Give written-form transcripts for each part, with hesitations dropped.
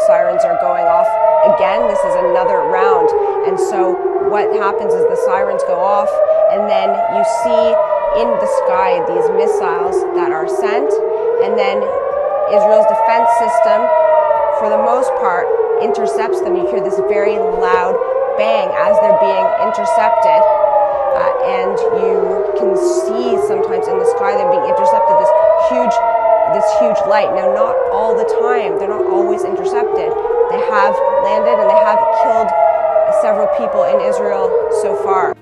sirens are going off again. This is another round. And so what happens is the sirens go off, and then you see in the sky these missiles that are sent, and then Israel's defense system, for the most part, intercepts them. You hear this very loud bang as they're being intercepted, and you can see sometimes in the sky them being intercepted, this huge light. Now, not all the time, they're not always intercepted. They have landed and they have killed several people in Israel so far.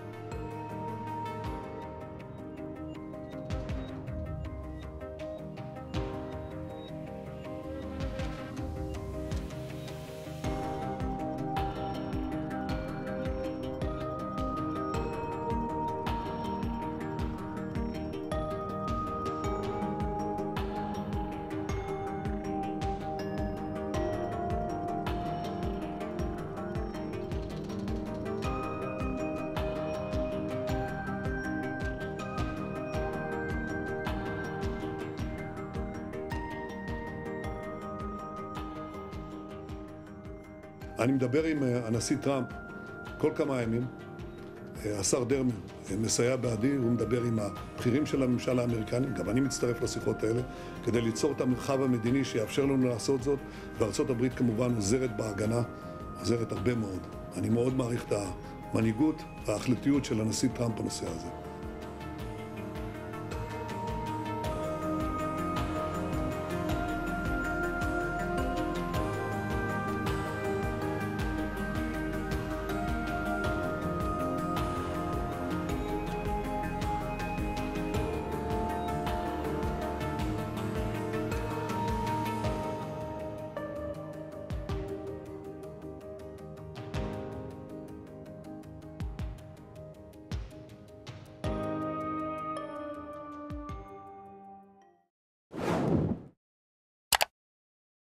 אני מדבר עם הנשיא טראמפ כל כמה ימים. השר דרמר מסייע בעדי, הוא מדבר עם הבכירים של הממשל האמריקני, גם אני מצטרף לשיחות האלה, כדי ליצור את המרחב המדיני שיאפשר לנו לעשות זאת, וארצות הברית כמובן עוזרת בהגנה, עוזרת הרבה מאוד. אני מאוד מעריך את המנהיגות וההחלטיות של הנשיא טראמפ בנושא הזה.